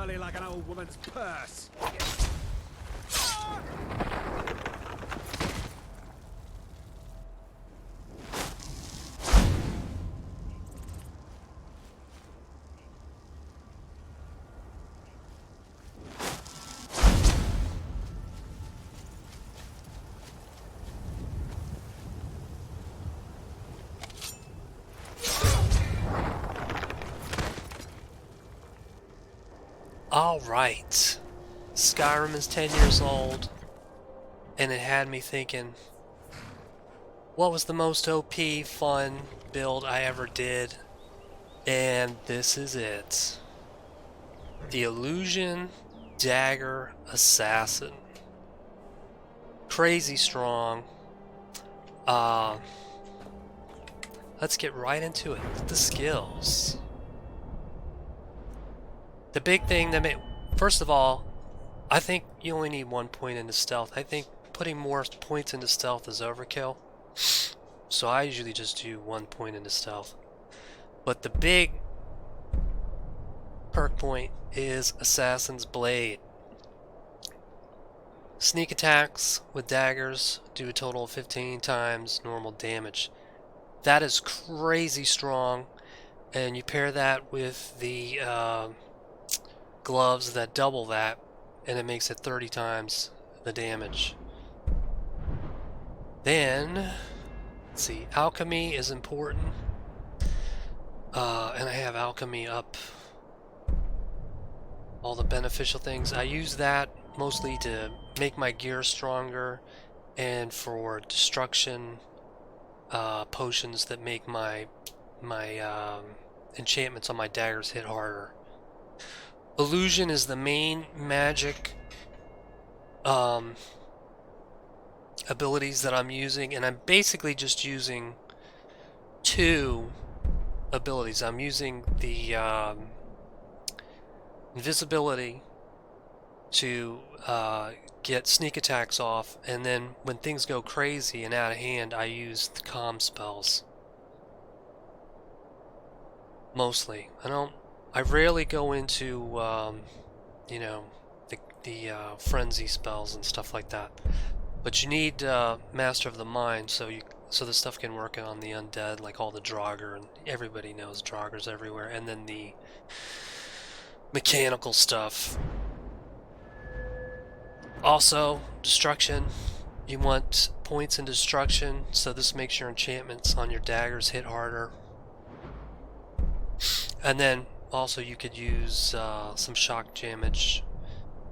entirely like an old woman's purse. Alright, Skyrim is 10 years old, and it had me thinking, what was the most OP fun build I ever did? And this is it. The Illusion Dagger Assassin. Crazy strong. Let's get right into it. The skills. The big thing that first of all, I think you only need 1 point into stealth. I think putting more points into stealth is overkill. So I usually just do 1 point into stealth. But the big perk point is Assassin's Blade. Sneak attacks with daggers do a total of 15 times normal damage. That is crazy strong, and you pair that with the gloves that double that, and it makes it 30 times the damage. Then, let's see, alchemy is important, and I have alchemy up. All the beneficial things. I use that mostly to make my gear stronger, and for destruction potions that make my enchantments on my daggers hit harder. Illusion is the main magic abilities that I'm using, and I'm basically just using 2 abilities. I'm using the invisibility to get sneak attacks off, and then when things go crazy and out of hand, I use the calm spells. Mostly. I rarely go into, you know, the frenzy spells and stuff like that. But you need Master of the Mind, so the stuff can work on the undead, like all the Draugr, and everybody knows Draugrs everywhere, and then the mechanical stuff. Also, destruction. You want points in destruction, so this makes your enchantments on your daggers hit harder. And then also you could use some shock damage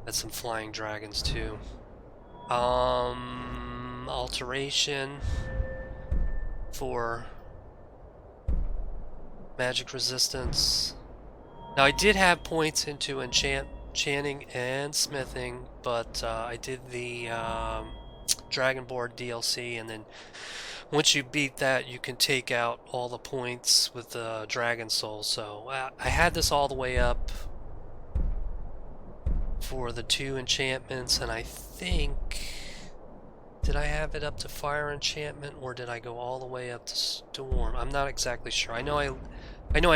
at some flying dragons too. Alteration for magic resistance. Now I did have points into enchanting and smithing, but I did the Dragonborn DLC, and then once you beat that, you can take out all the points with the Dragon Soul. So I had this all the way up for the 2 enchantments, and I think, did I have it up to fire enchantment, or did I go all the way up to storm? I'm not exactly sure. I know I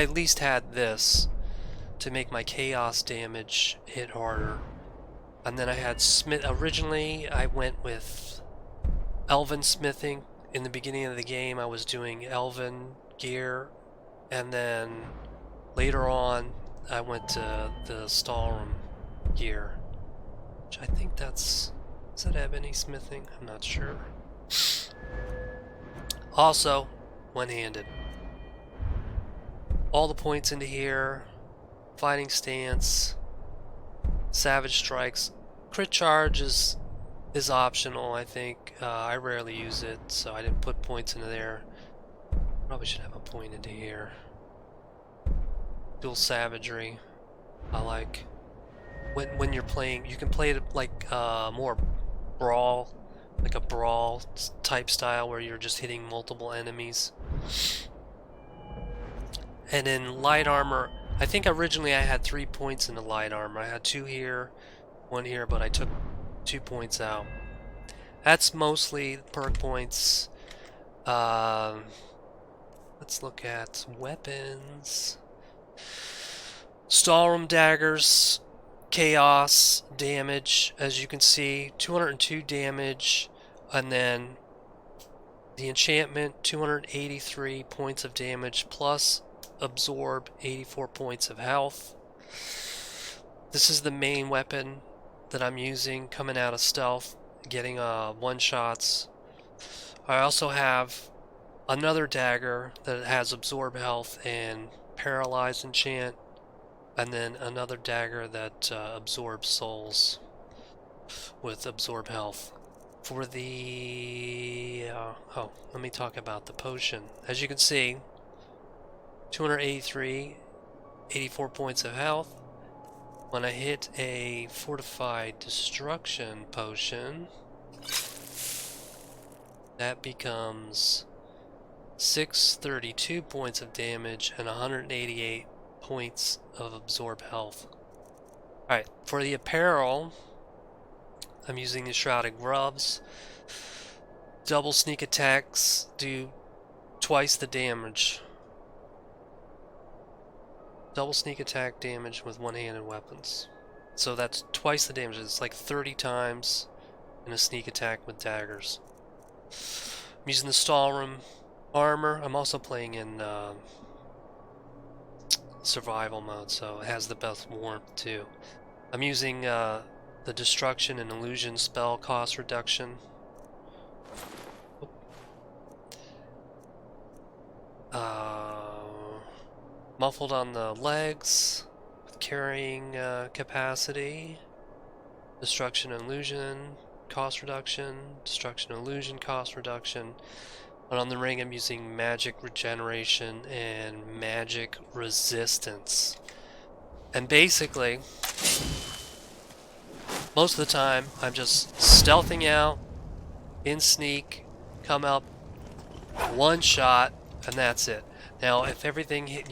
at least had this to make my chaos damage hit harder. And then I had smith. Originally I went with elven smithing. In the beginning of the game I was doing elven gear, and then later on I went to the Stalrum gear, which I think does that have any smithing? I'm not sure. Also, one-handed. All the points into here. Fighting stance, savage strikes. Crit charge is optional, I think. I rarely use it, so I didn't put points into there. Probably should have a point into here. Dual savagery, I like. When you're playing, you can play it like more brawl, like a brawl type style where you're just hitting multiple enemies. And in light armor, I think originally I had 3 points in the light armor. I had 2 here, 1 here, but I took 2 points out. That's mostly perk points. Let's look at weapons. Stalrum daggers chaos damage, as you can see, 202 damage, and then the enchantment, 283 points of damage, plus absorb 84 points of health. This is the main weapon that I'm using, coming out of stealth, getting one-shots. I also have another dagger that has absorb health and paralyze enchant, and then another dagger that absorbs souls with absorb health. For the let me talk about the potion. As you can see, 283, 84 points of health. When I hit a fortified destruction potion, that becomes 632 points of damage and 188 points of absorb health. Alright, for the apparel, I'm using the Shrouded Gloves. Double sneak attacks do twice the damage. Double sneak attack damage with one-handed weapons. So that's twice the damage. It's like 30 times in a sneak attack with daggers. I'm using the Stallroom armor. I'm also playing in survival mode, so it has the best warmth too. I'm using the destruction and illusion spell cost reduction. Muffled on the legs, with carrying capacity, destruction and illusion cost reduction, destruction and illusion cost reduction. And on the ring I'm using magic regeneration and magic resistance. And basically, most of the time I'm just stealthing out, in sneak, come up, one shot, and that's it. Now, if everything hit,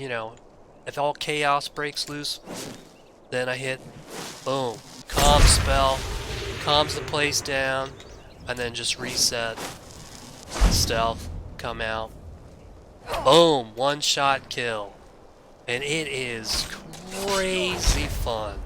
if all chaos breaks loose, then I hit, boom, calm spell, calms the place down, and then just reset, stealth, come out, boom, one shot kill. And it is crazy fun.